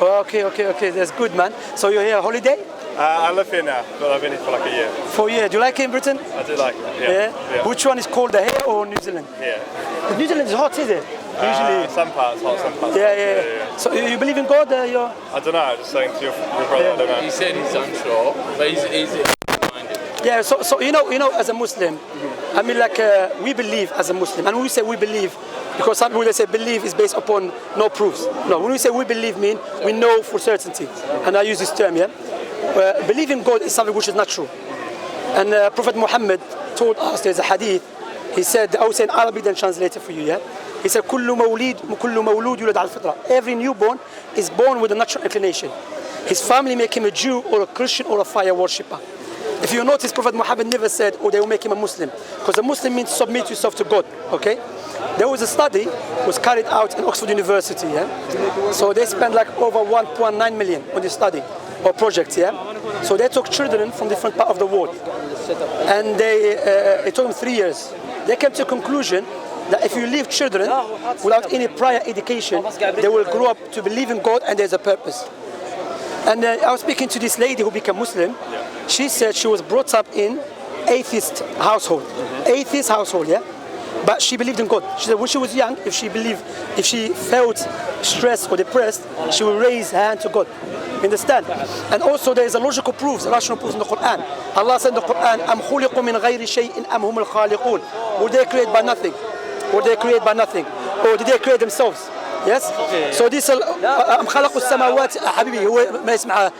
Oh, okay. That's good, man. So you're here on holiday? I live here now, but I've been here for like a year. For a year. Do you like it in Britain? I do like it, yeah. Which one is colder, here or New Zealand? Yeah. But New Zealand is hot, is it? Usually. Some parts hot, some parts Yeah. So you believe in God? I don't know, I'm just saying to your brother, I don't know. He said he's unsure, but he's minded. Yeah, so you know, as a Muslim, I mean, like we believe as a Muslim, and when we say we believe, because some people they say believe is based upon no proofs. No, when we say we believe, mean we know for certainty, and I use this term, yeah. Believe in God is something which is natural, and Prophet Muhammad told us there's a hadith. He said, I will say in Arabic then translate it for you, yeah. He said, كل مولود يولد على الفطرة. Every newborn is born with a natural inclination. His family make him a Jew or a Christian or a fire worshipper. If you notice, Prophet Muhammad never said, they will make him a Muslim, because a Muslim means submit yourself to God. Okay? There was a study was carried out in Oxford University. Yeah. So they spent like over 1.9 million on this study or project. Yeah. So they took children from different parts of the world, and it took them 3 years. They came to a conclusion that if you leave children without any prior education, they will grow up to believe in God and there's a purpose. And I was speaking to this lady who became Muslim. She said she was brought up in atheist household. Atheist household, yeah? But she believed in God. She said when she was young, if she felt stressed or depressed, she would raise her hand to God. You understand? And also there is a logical proofs, rational proofs in the Quran. Allah said in the Quran, أَمْ خُلِقُوا مِنْ غَيْرِ شَيْءٍ أَمْ هُمُ الْخَالِقُونَ. Were they created by nothing? Or they create by nothing? Or did they create themselves? Yes? So this أم خلقوا السماوات حبيبي هو ما يسمعها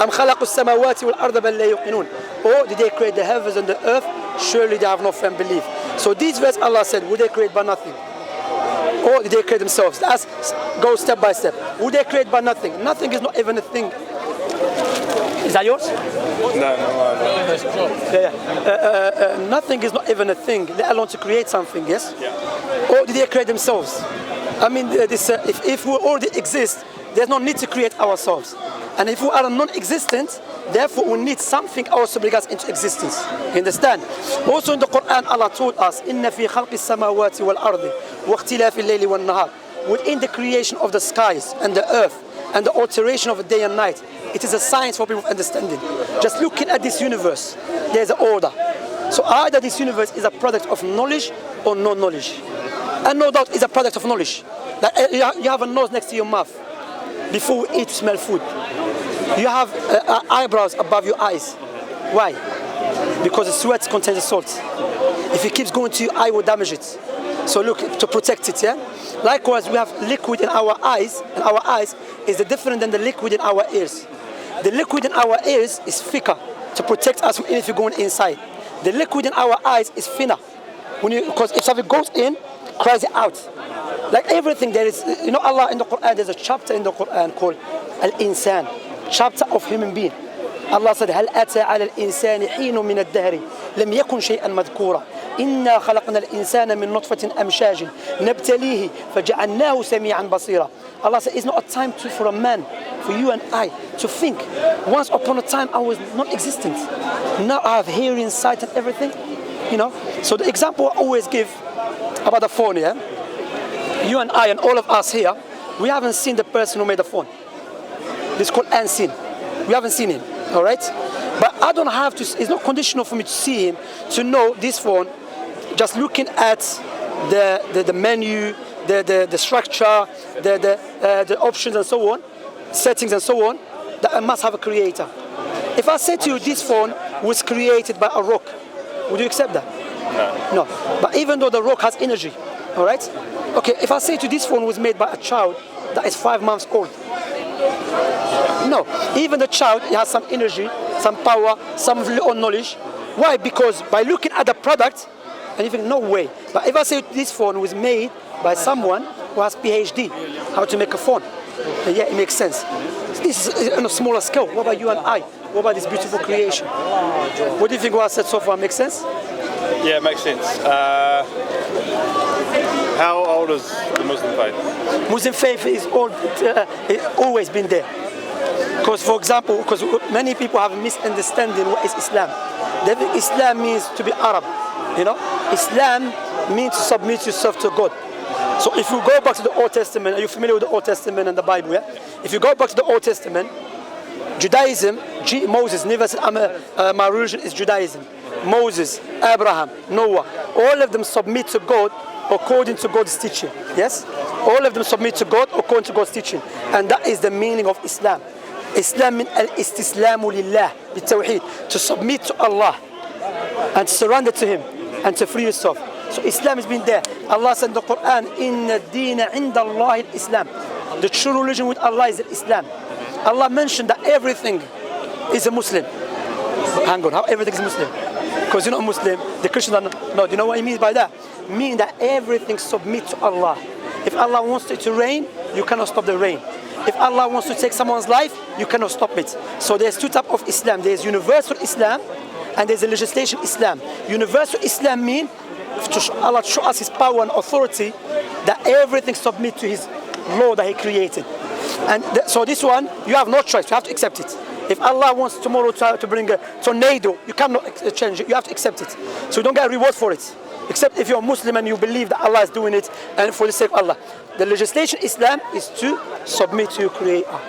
أم خلقوا السماوات والأرض بل لا يوقنون. Or did they create the heavens and the earth? Surely they have no firm belief. So these verse Allah said, would they create by nothing? Or did they create themselves? Let's go step by step. Would they create by nothing? Nothing is not even a thing. Is that yours? No. Nothing is not even a thing, let alone to create something, yes? Yeah. Or did they create themselves? I mean, if we already exist, there's no need to create ourselves. And if we are non-existent, therefore we need something else to bring us into existence. You understand? Also in the Quran, Allah told us, إِنَّ فِي خَلْقِ السَّمَاوَاتِ وَالْأَرْضِ وَاخْتِلَافِ اللَّيْلِ وَالنَّهَارِ. Within the creation of the skies and the earth and the alteration of the day and night, it is a science for people of understanding. Just looking at this universe, there's an order. So either this universe is a product of knowledge or no knowledge. And no doubt it's a product of knowledge. Like you have a nose next to your mouth. Before you eat, smell food. You have eyebrows above your eyes. Why? Because the sweat contains salt. If it keeps going to your eye, it will damage it. So look, to protect it, yeah? Likewise, we have liquid in our eyes, and our eyes is different than the liquid in our ears. The liquid in our ears is thicker to protect us from anything going inside. The liquid in our eyes is thinner. Because if something goes in, cries it out. Like everything there is, Allah in the Quran, there's a chapter in the Quran called Al-Insan, chapter of human being. Allah said, هل أتى على الإنسان حين من الدهر لم يكن شيئا مذكورا إنا خلقنا الإنسان من نطفة أمشاج نبتليه فجعلناه سميعا بصيرا. Allah said, it's not a time for a man, for you and I, to think. Once upon a time I was non-existent. Now I have hearing, sight and everything. So the example I always give about the phone, yeah? You and I and all of us here, we haven't seen the person who made the phone. This is called unseen. We haven't seen him, all right? But I don't have to, it's not conditional for me to see him, to know this phone, just looking at the menu, the structure, the options and so on, settings and so on, that I must have a creator. If I say to you this phone was created by a rock, would you accept that? No. But even though the rock has energy, all right? Okay, if I say to you this phone was made by a child that is 5 months old, no. Even the child, he has some energy, some power, some little knowledge. Why? Because by looking at the product, and you think, no way. But if I say this phone was made by someone who has PhD, how to make a phone, yeah, it makes sense. This is on a smaller scale. What about you and I? What about this beautiful creation? What do you think what I said so far makes sense? Yeah, it makes sense. How old is the Muslim faith? Muslim faith is always been there. Because, for example, many people have a misunderstanding what is Islam. They think Islam means to be Arab. Islam means to submit yourself to God. So if you go back to the Old Testament, are you familiar with the Old Testament and the Bible? Yeah? if you go back to the Old Testament, Judaism, Moses never said, my religion is Judaism. Moses, Abraham, Noah, all of them submit to God according to God's teaching. Yes? All of them submit to God according to God's teaching. And that is the meaning of Islam. Islam means al-istislamu lillah, bitawheed, to submit to Allah and surrender to Him and to free yourself. So Islam has been there. Allah said in the Quran, Inna deena inda Allah al-Islam. The true religion with Allah is Islam. Allah mentioned that everything is a Muslim. Hang on, how everything is Muslim? Because you're not a Muslim, the Christians are not. No, do you know what he means by that? Meaning that everything submits to Allah. If Allah wants it to rain, you cannot stop the rain. If Allah wants to take someone's life, you cannot stop it. So there's two types of Islam. There's universal Islam and there's a legislation Islam. Universal Islam means Allah show us His power and authority that everything submits to His law that He created. And so this one, you have no choice. You have to accept it. If Allah wants tomorrow to bring a tornado, you cannot change it. You have to accept it. So you don't get a reward for it. Except if you're a Muslim and you believe that Allah is doing it and for the sake of Allah. The legislation Islam is to submit to your Creator.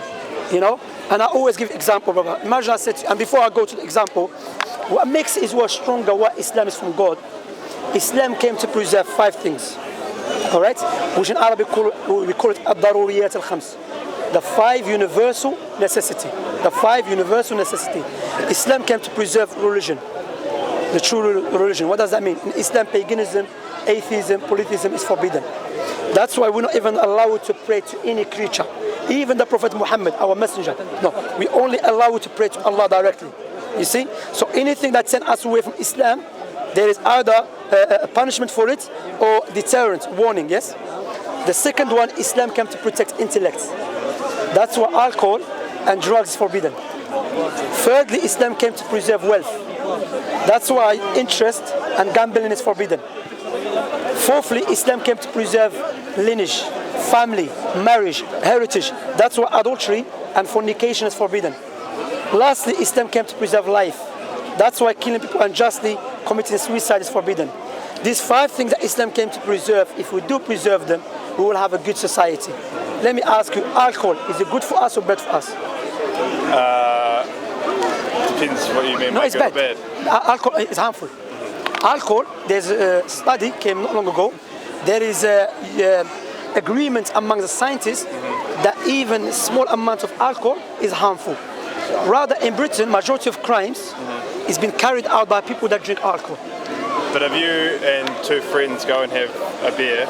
You know? And I always give example, brother. Imagine I said to you, and before I go to the example, what makes Israel stronger, what Islam is from God, Islam came to preserve 5 things. Alright? Which in Arabic we call it ad-daruriyat al-khams. The 5 universal necessity. The 5 universal necessity. Islam came to preserve religion. The true religion. What does that mean? In Islam, paganism, atheism, polytheism is forbidden. That's why we're not even allowed to pray to any creature. Even the Prophet Muhammad, our messenger. No, we only allow to pray to Allah directly. You see? So anything that sends us away from Islam, there is either a punishment for it or deterrent, warning, yes? The second one, Islam came to protect intellect. That's why alcohol and drugs is forbidden. Thirdly, Islam came to preserve wealth. That's why interest and gambling is forbidden. Fourthly, Islam came to preserve lineage, family, marriage, heritage. That's why adultery and fornication is forbidden. Lastly, Islam came to preserve life. That's why killing people unjustly, committing suicide is forbidden. These 5 things that Islam came to preserve, if we do preserve them, we will have a good society. Let me ask you, alcohol, is it good for us or bad for us? Depends what you mean No, by it's good bad. or bad. Alcohol is harmful. Alcohol, there's a study came not long ago. There is a agreement among the scientists that even a small amount of alcohol is harmful. Rather, in Britain, majority of crimes is being carried out by people that drink alcohol. But if you and 2 friends go and have a beer,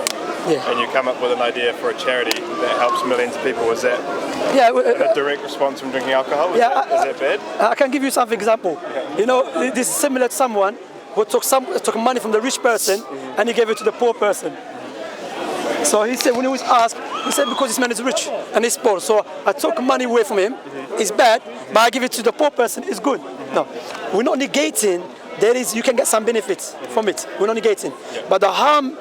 and you come up with an idea for a charity that helps millions of people, is that a direct response from drinking alcohol? Is that bad? I can give you some example. You know, this is similar to someone who took money from the rich person and he gave it to the poor person. So he said, when he was asked, he said, because this man is rich and he's poor, so I took money away from him. It's bad, but I give it to the poor person. It's good. No, we're not negating. You can get some benefits from it. We're not negating, but the harm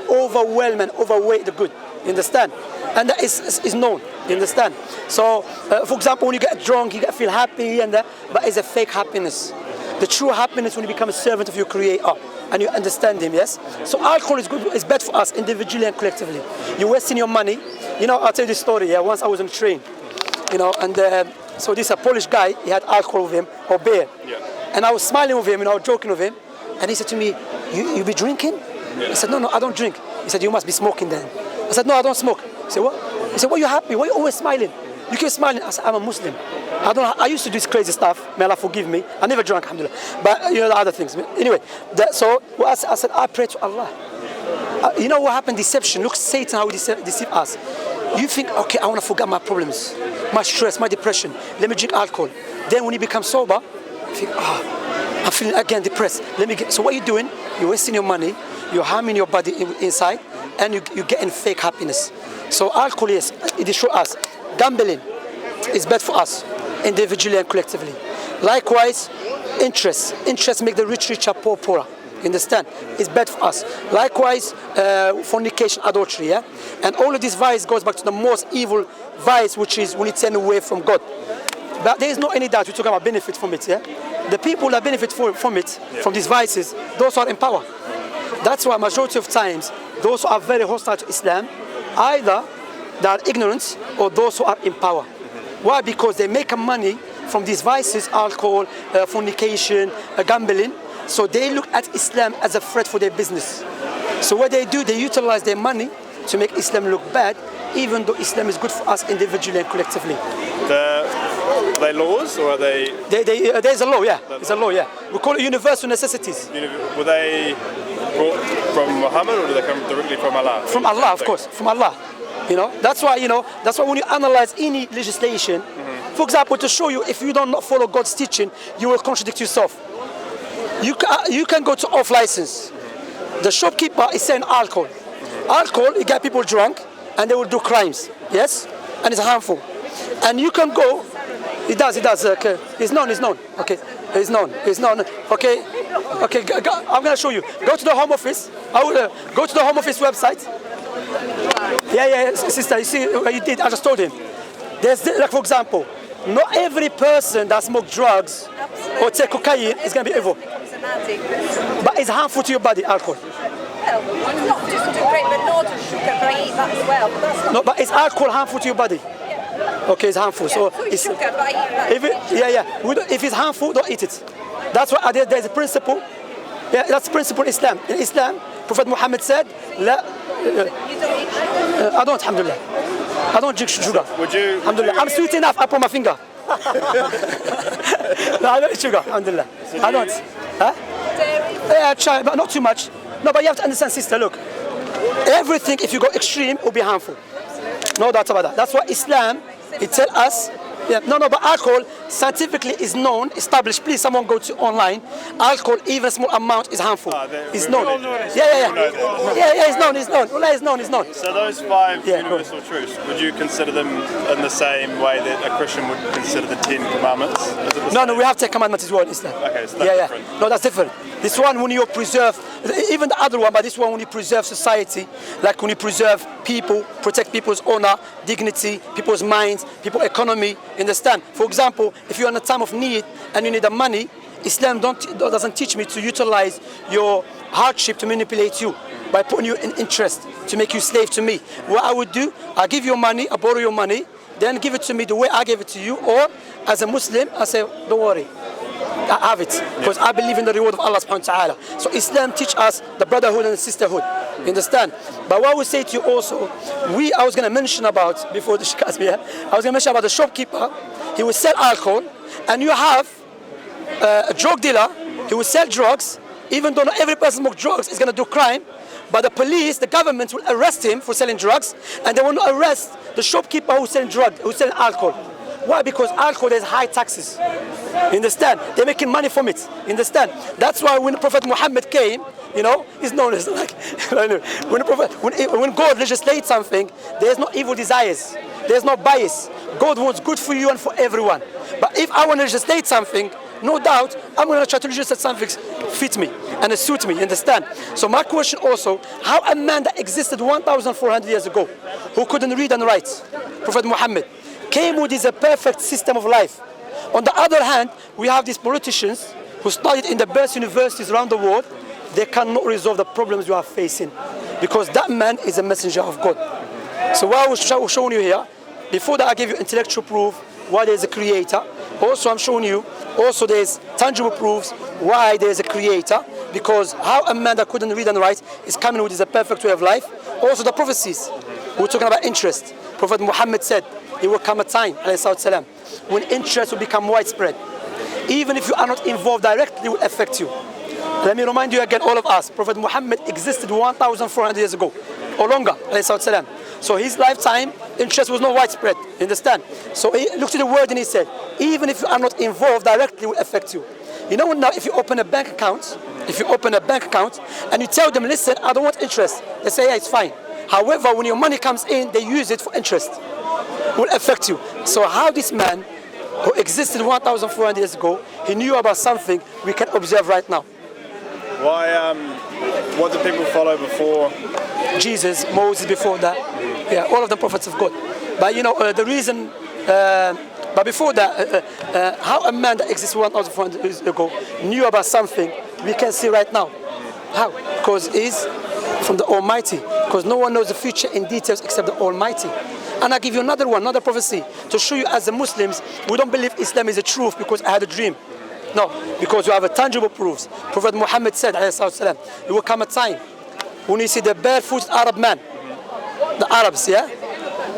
overwhelm and overweigh the good. You understand? And that is known. You understand? So, for example, when you get drunk, you feel happy, but it's a fake happiness. The true happiness when you become a servant of your Creator and you understand Him. Yes. So alcohol is good. It's bad for us individually and collectively. You're wasting your money. You know, I'll tell you this story. Yeah, once I was on a train. You know, and so this a Polish guy. He had alcohol with him or beer. Yeah. And I was smiling with him. You know, joking with him. And he said to me, "You be drinking?" I said, "No, I don't drink." He said, "You must be smoking then." I said, "No, I don't smoke." He said, "What?" He said, "Why are you happy? Why are you always smiling? You keep smiling." I said, "I'm a Muslim. I used to do this crazy stuff. May Allah forgive me. I never drank, alhamdulillah. But you know the other things. Anyway, so I said, I pray to Allah. You know what happened? Deception. Look, Satan, how he deceive us. You think, okay, I want to forget my problems, my stress, my depression. Let me drink alcohol. Then when you become sober, you think, I'm feeling again depressed. So what you're doing, you're wasting your money, you're harming your body inside, and you're getting fake happiness. So alcohol, yes, it destroys us. Gambling is bad for us, individually and collectively. Likewise, interest make the rich richer, poor poorer. You understand? It's bad for us. Likewise, fornication, adultery, yeah? And all of this vice goes back to the most evil vice, which is when it's taken away from God. But there is no any doubt we're talking about benefit from it, yeah? The people that benefit from it, from these vices, those who are in power. That's why majority of times, those who are very hostile to Islam, either that are ignorant or those who are in power. Why? Because they make money from these vices, alcohol, fornication, gambling. So they look at Islam as a threat for their business. So what they do, they utilize their money to make Islam look bad, even though Islam is good for us individually and collectively. Are they laws or are they? There's a law, yeah. It's a law, yeah. We call it universal necessities. Were they brought from Muhammad or do they come directly from Allah? From Allah, of course, from Allah. That's why when you analyze any legislation, for example, to show you if you don't follow God's teaching, you will contradict yourself. You can go to off license. The shopkeeper is selling alcohol. Alcohol, you get people drunk and they will do crimes, yes? And it's harmful. And you can go, it does, okay. It's known, okay. It's known, okay. I'm gonna show you. Go to the Home Office. I will go to the Home Office website. Yeah, sister, you see what you did? I just told him. There's, like for example, not every person that smokes drugs or take cocaine is gonna be evil. But it's harmful to your body, alcohol. Well, not just to drink, but not to sugar, but I eat that as well. But that's no, but is alcohol harmful to your body? Yeah. Okay, it's harmful. Yeah, so it's sugar, but I eat that. If it's harmful, don't eat it. That's why there's a principle. Yeah, that's the principle in Islam. In Islam, Prophet Muhammad said, "La." You don't eat sugar? I don't, alhamdulillah. I don't drink sugar. Would you? Alhamdulillah. I'm sweet enough. I put my finger. No, I don't eat sugar. Alhamdulillah. I don't. Huh? Dairy? Yeah, I try, but not too much. No, but you have to understand, sister, look. Everything, if you go extreme, will be harmful. No doubt about that. That's why Islam, it tells us, but alcohol scientifically is known, established. Please, someone go to online. Alcohol, even a small amount, is harmful. It's known. It's known. So those 5 universal truths, would you consider them in the same way that a Christian would consider the 10 commandments? No, we have 10 commandments as well in Islam. Okay, so that's different. No, that's different. This one, when you preserve, even the other one, but this one, when you preserve society, like when you preserve people, protect people's honor, dignity, people's minds, people's economy, understand? For example, if you're in a time of need and you need the money, Islam doesn't teach me to utilize your hardship to manipulate you by putting you in interest, to make you slave to me. What I would do, I give you money, I borrow your money, then give it to me the way I gave it to you, or as a Muslim, I say, don't worry. I have it because I believe in the reward of Allah subhanahu wa ta'ala. So Islam teach us the brotherhood and the sisterhood. You understand? But what I would say to you also, I was going to mention about, before the Shikaz, I was going to mention about the shopkeeper. He will sell alcohol, and you have a drug dealer. He will sell drugs, even though not every person smokes drugs is going to do crime. But the police, the government will arrest him for selling drugs, and they will not arrest the shopkeeper who's selling drugs, who's selling alcohol. Why? Because alcohol has high taxes. You understand? They're making money from it. You understand? That's why when Prophet Muhammad came, he's known as like, when God legislates something, there's no evil desires. There's no bias. God wants good for you and for everyone. But if I want to legislate something, no doubt, I'm going to try to legislate something fit me and suit me. You understand? So my question also, how a man that existed 1,400 years ago, who couldn't read and write, Prophet Muhammad, came with a perfect system of life. On the other hand, we have these politicians who studied in the best universities around the world. They cannot resolve the problems you are facing because that man is a messenger of God. So what I was showing you here, before that I gave you intellectual proof why there is a creator. Also I'm showing you, also there's tangible proofs why there is a creator, because how a man that couldn't read and write is coming with a perfect way of life. Also the prophecies, we're talking about interest. Prophet Muhammad said, it will come a time, ﷺ, when interest will become widespread. Even if you are not involved directly, it will affect you. Let me remind you again, all of us, Prophet Muhammad existed 1,400 years ago, or longer, ﷺ. So his lifetime, interest was not widespread, you understand? So he looked at the word and he said, even if you are not involved directly, it will affect you. You know now, if you open a bank account, and you tell them, listen, I don't want interest, they say, yeah, it's fine. However, when your money comes in, they use it for interest. It will affect you. So how this man, who existed 1,400 years ago, he knew about something we can observe right now. Why, what did people follow before? Jesus, Moses before that. Yeah, all of the prophets of God. But the reason, but before that, how a man that existed 1,400 years ago knew about something we can see right now. How? Because he's from the Almighty. Because no one knows the future in details except the Almighty. And I give you another one, another prophecy, to show you as the Muslims, we don't believe Islam is the truth because I had a dream. No, because you have a tangible proofs. Prophet Muhammad said, alayhi it will come a time when you see the barefoot Arab man, the Arabs, yeah?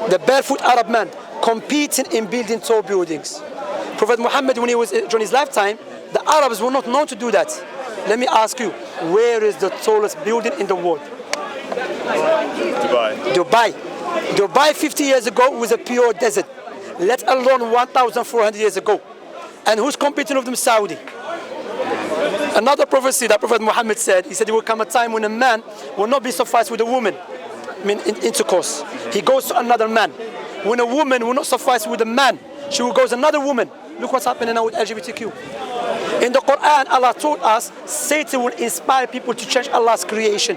The barefoot Arab man competing in building tall buildings. Prophet Muhammad, when he was during his lifetime, the Arabs were not known to do that. Let me ask you, where is the tallest building in the world? Dubai. Dubai 50 years ago was a pure desert, let alone 1,400 years ago. And who's competing with them? Saudi. Another prophecy that Prophet Muhammad said, he said there will come a time when a man will not be sufficed with a woman, intercourse. He goes to another man. When a woman will not suffice with a man, she will go to another woman. Look what's happening now with LGBTQ. In the Quran, Allah told us Satan will inspire people to change Allah's creation.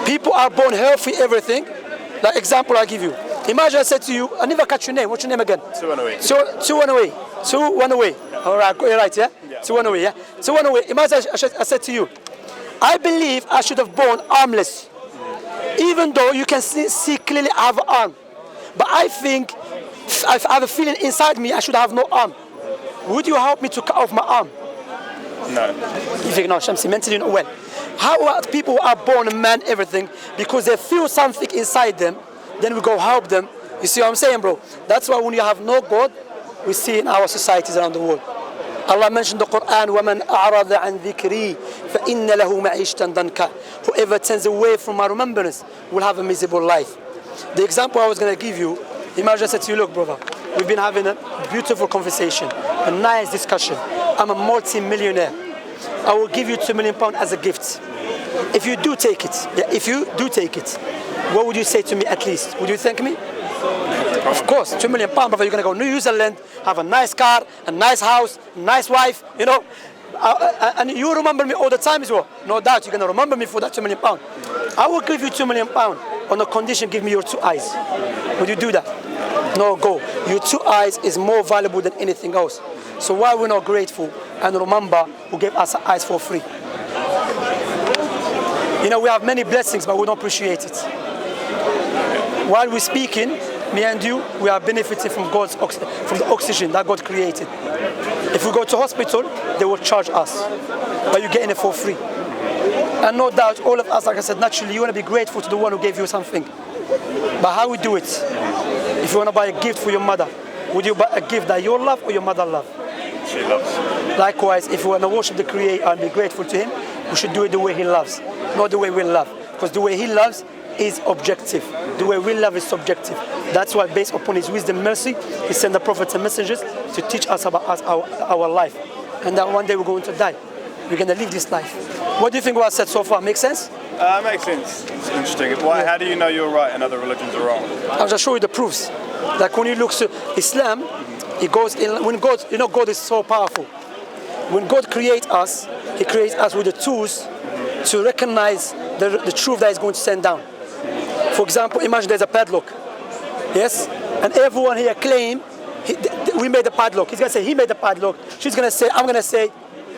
People are born healthy, everything. Like example I give you. Imagine I said to you, I never catch your name. What's your name again? 2-1-away. 2-1-away. 2-1-away. All right, you're right, yeah? 2-1-away, yeah? 2-1-away. Imagine I said to you, I believe I should have born armless. Even though you can see clearly I have an arm. But I think, I have a feeling inside me I should have no arm. Would you help me to cut off my arm? No. You think, no, Shamsi, mentally not well. How are people who are born a man, everything, because they feel something inside them, then we go help them. You see what I'm saying, bro? That's why when you have no God, we see in our societies around the world. Allah mentioned the Quran, وَمَنْ أَعْرَضَ عَنْ ذِكْرِي فَإِنَّ لَهُ مَعِيشَةً ضَنْكًا. Whoever turns away from my remembrance will have a miserable life. The example I was going to give you, imagine I said to you, look, brother, we've been having a beautiful conversation, a nice discussion. I'm a multi-millionaire. I will give you £2 million as a gift. If you do take it, what would you say to me at least? Would you thank me? Of course, £2 million, brother. You're going to go New Zealand, have a nice car, a nice house, a nice wife, you know. And you remember me all the time as well. No doubt you're going to remember me for that £2 million. I will give you £2 million on the condition give me your 2 eyes. Would you do that? No, go. Your 2 eyes is more valuable than anything else. So why we're not grateful and remember who gave us eyes for free? You know, we have many blessings, but we don't appreciate it. While we're speaking, me and you, we are benefiting from from the oxygen that God created. If we go to hospital, they will charge us, but you're getting it for free. And no doubt, all of us, like I said, naturally, you want to be grateful to the one who gave you something. But how we do it? If you want to buy a gift for your mother, would you buy a gift that you love or your mother love? She loves. Likewise, if we want to worship the Creator and be grateful to Him, we should do it the way He loves, not the way we love. Because the way He loves is objective. The way we love is subjective. That's why, based upon His wisdom, mercy, He sent the prophets and messengers to teach us about our life. And that one day we're going to die. We're going to live this life. What do you think what I said so far? Makes sense? Makes sense. It's interesting. Why? How do you know you're right and other religions are wrong? I'll just show you the proofs. Like when you look to Islam, it goes in, when God, you know, God is so powerful. When God creates us, He creates us with the tools to recognize the truth that He's going to send down. For example, imagine there's a padlock. Yes? And everyone here claim we made the padlock. He's going to say he made the padlock. She's going to say, I'm going to say.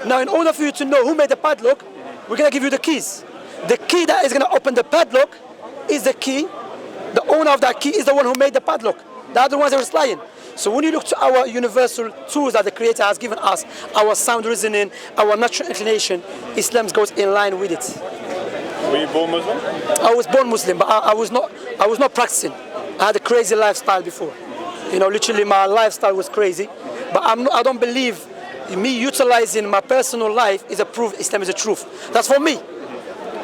Now, in order for you to know who made the padlock, we're going to give you the keys. The key that is going to open the padlock is the key. The owner of that key is the one who made the padlock. The other ones are just lying. So when you look to our universal tools that the Creator has given us, our sound reasoning, our natural inclination, Islam goes in line with it. Were you born Muslim? I was born Muslim, but I was not practicing. I had a crazy lifestyle before. You know, literally my lifestyle was crazy. But I don't believe me utilizing my personal life is a proof Islam is a truth. That's for me.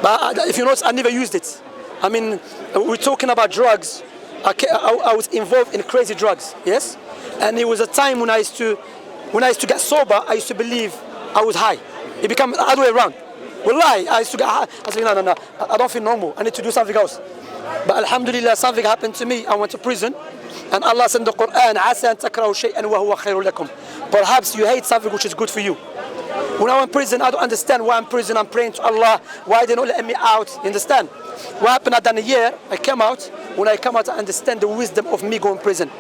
But if you notice, I never used it. I mean, we're talking about drugs. I was involved in crazy drugs, yes? And it was a time when I used to get sober, I used to believe I was high. It became the other way around. Wallahi, I used to get high. I said, no, I don't feel normal. I need to do something else. But alhamdulillah, something happened to me. I went to prison. And Allah said in the Quran, عَسَى أَن تَكْرَهُ شَيْئًا وَهُوَ خَيْرٌ لَكُمْ. Perhaps you hate something which is good for you. When I went in prison, I don't understand why I'm in prison. I'm praying to Allah. Why they don't let me out? You understand? What happened? I done a year. I came out. When I come out, I understand the wisdom of me going to prison.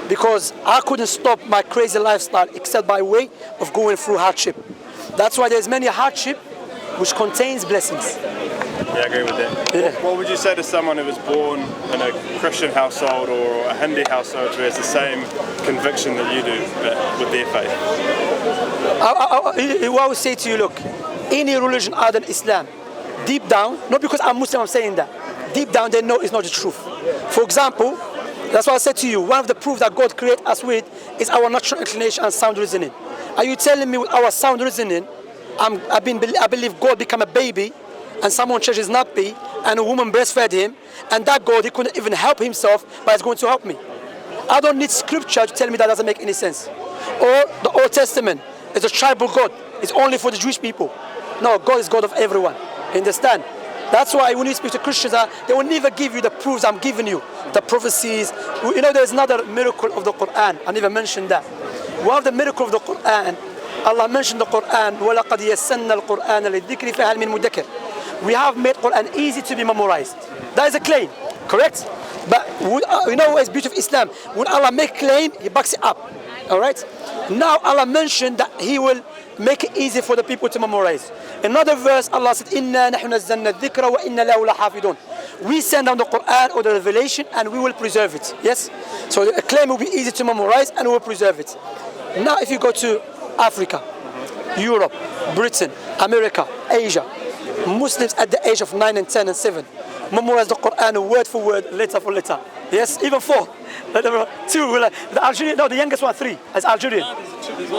Because I couldn't stop my crazy lifestyle except by way of going through hardship. That's why there's many hardship which contains blessings. Yeah, I agree with that. Yeah. What would you say to someone who was born in a Christian household or a Hindi household who has the same conviction that you do but with their faith? I would say to you, look, any religion other than Islam, deep down, not because I'm Muslim I'm saying that, deep down they know it's not the truth. For example, that's why I said to you, one of the proofs that God created us with is our natural inclination and sound reasoning. Are you telling me with our sound reasoning, I believe God became a baby and someone changed his nappy and a woman breastfed him, and that God, he couldn't even help himself, but he's going to help me? I don't need scripture to tell me that doesn't make any sense. Or the Old Testament is a tribal God. It's only for the Jewish people. No, God is God of everyone. Understand? That's why when you speak to Christians, they will never give you the proofs I'm giving you. The prophecies. You know, there's another miracle of the Quran. I never mentioned that. One of the miracles of the Quran, Allah mentioned the Quran, وَلَقَدْ يَسَّنَّا الْقُرْآنَ لِلذِّكْرِ فَهَلْ مِن مُدَّكِرٍ. We have made Quran easy to be memorized. That is a claim, correct? But you know what is beauty of Islam? When Allah make claim, He backs it up. All right? Now Allah mentioned that He will make it easy for the people to memorize. Another verse, Allah said, "Inna nahnu nazzalna dhikra wa inna lahu lahafidun." We send down the Quran or the revelation, and we will preserve it. Yes. So the claim will be easy to memorize, and we will preserve it. Now, if you go to Africa, Europe, Britain, America, Asia, Muslims at the age of 9 and 10 and 7 memorize the Quran word for word, letter for letter. Yes, even 4. 2. The Algerian, no, the youngest one 3. As Algerian.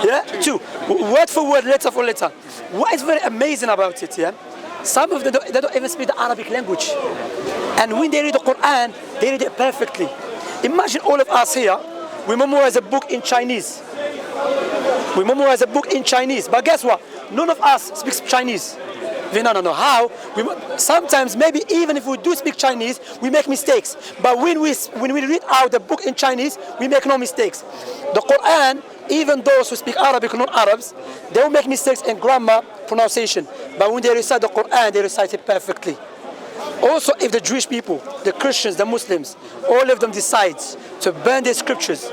Yeah, 2. Word for word, letter for letter. What is very amazing about it, yeah? Some of them they don't even speak the Arabic language, and when they read the Quran, they read it perfectly. Imagine all of us here, we memorize a book in Chinese. We memorize a book in Chinese, but guess what? None of us speaks Chinese. No. How? Sometimes, maybe even if we do speak Chinese, we make mistakes. But when we read out the book in Chinese, we make no mistakes. The Quran, even those who speak Arabic or non-Arabs, they will make mistakes in grammar, pronunciation. But when they recite the Quran, they recite it perfectly. Also, if the Jewish people, the Christians, the Muslims, all of them decide to burn their scriptures,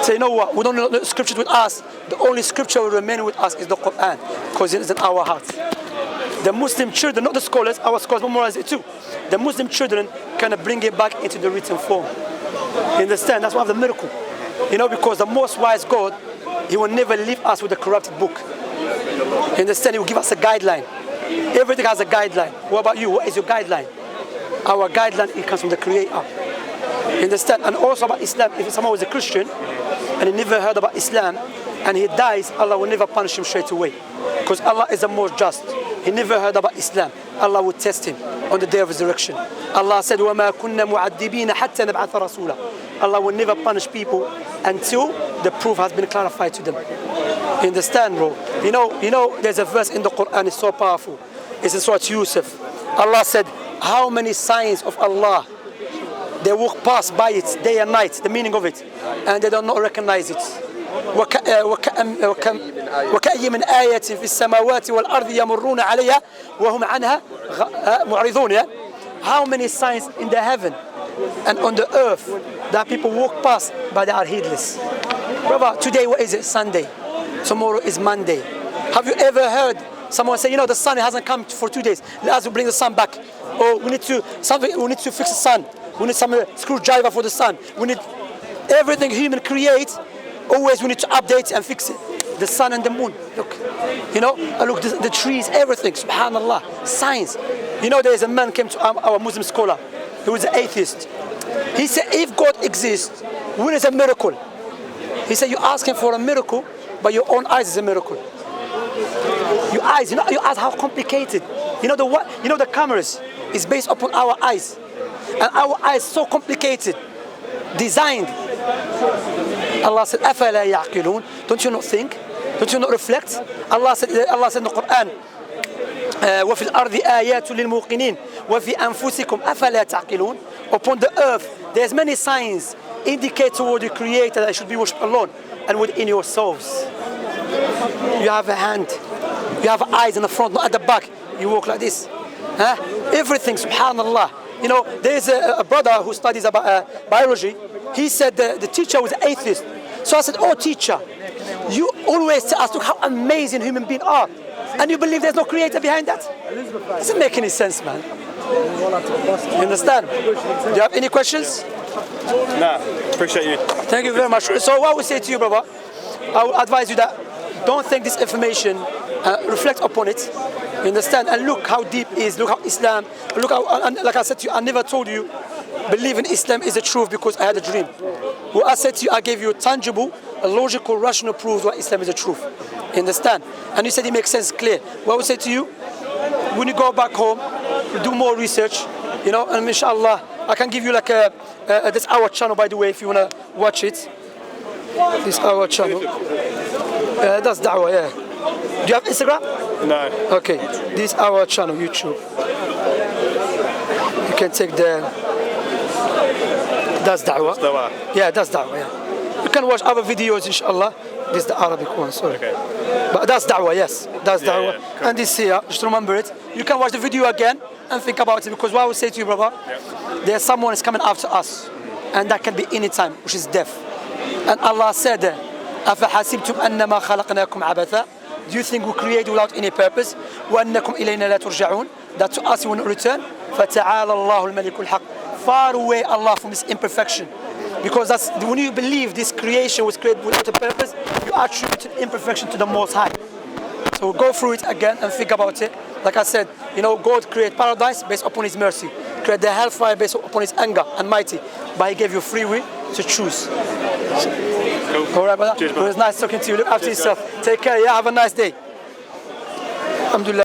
say, you know what, we don't know the scriptures with us, the only scripture will remain with us is the Quran, because it is in our hearts. The Muslim children, not the scholars, our scholars memorize it too. The Muslim children kind of bring it back into the written form. You understand? That's one of the miracle. You know, because the most wise God, He will never leave us with a corrupted book. You understand? He will give us a guideline. Everything has a guideline. What about you? What is your guideline? Our guideline, it comes from the Creator. You understand? And also about Islam, if someone was a Christian and he never heard about Islam and he dies, Allah will never punish him straight away. Because Allah is the most just. He never heard about Islam. Allah will test him on the day of resurrection. Allah said, وَمَا كُنَّا مُعَذِّبِينَ حَتَّى نَبْعَثَ رَسُولًا. Allah will never punish people until the proof has been clarified to them. You understand, bro? You know, there's a verse in the Quran, it's so powerful. It's in Surah Yusuf. Allah said, how many signs of Allah, they walk past by it day and night, the meaning of it, and they do not recognize it. وكأي من آية في السماوات والأرض يمرون عليها وهم عنها معرضون. How many signs in the heaven and on the earth that people walk past but they are heedless? Brother, today what is it? Sunday. Tomorrow is Monday. Have you ever heard someone say, you know, the sun hasn't come for 2 days, let us bring the sun back? Or we need to fix the sun. We need some screwdriver for the sun. We need everything human creates. Always we need to update and fix it. The sun and the moon. Look, you know, look, the trees, everything. Subhanallah. Science. You know, there is a man came to our Muslim scholar. He was an atheist. He said, if God exists, when is a miracle? He said, you're asking for a miracle, but your own eyes is a miracle. Your eyes, you know, your eyes, how complicated. You know the cameras is based upon our eyes, and our eyes so complicated, designed. Allah said, أَفَلَا يَعْقِلُونَ. Don't you not think? Don't you not reflect? Allah said in the Quran, وَفِي الْأَرْضِ آيَاتٌ لِلْمُوقِنِينَ وَفِي أَنفُسِكُمْ أَفَلَا تَعْقِلُونَ. Upon the earth, there's many signs indicate toward the Creator that should be worshipped alone, and within yourselves. You have a hand, you have eyes in the front, not at the back. You walk like this. Huh? Everything, subhanallah. You know, there's a brother who studies about biology. He said the teacher was an atheist. So I said, oh teacher, you always tell us, look how amazing human beings are. and you believe there's no creator behind that? Doesn't make any sense, man. You understand? Do you have any questions? Nah, appreciate you. Thank you very much. So what I would say to you, brother, I would advise you that don't take this information, reflect upon it, you understand, and look how deep it is, look how Islam, look how, and like I said to you, I never told you, believe in Islam is the truth because I had a dream. What I said to you, I gave you a tangible, a logical, rational proof that Islam is the truth. You understand? And you said it makes sense, clear. What I would say to you, when you go back home, do more research, you know, and inshallah, I can give you like this our channel, by the way, if you want to watch it. This our channel. That's Dawah, yeah. Do you have Instagram? No. Okay, this is our channel, YouTube. You can take the... That's Dawah. Dawah. Yeah, that's Dawah, yeah. You can watch other videos, inshallah. This is the Arabic one, sorry. Okay. But that's Dawah, yes. That's Dawah. Yeah, cool. And this here, just remember it. You can watch the video again and think about it, because what I would say to you, brother, there's someone is coming after us, and that can be any time, which is death. And Allah said, أَفَحَسِبْتُمْ أَنَّمَا خَلَقْنَاكُمْ عَبَثًا. Do you think we create without any purpose? وَأَنَّكُمْ إِلَيْنَا لَا تُرْجَعُونَ. That to us you will not return. فَتَعَالَى اللَّهُ الْمَلِكُ الْحَقِّ. Far away Allah from this imperfection. Because that's when you believe this creation was created without a purpose, you attribute imperfection to the Most High. So go through it again and think about it. Like I said, you know, God created paradise based upon His mercy. Created the hellfire based upon His anger and mighty. But He gave you free will to choose. Cool. All right, brother? Cheers, It was nice talking to you. Look after yourself. Take care. Yeah, have a nice day. Alhamdulillah.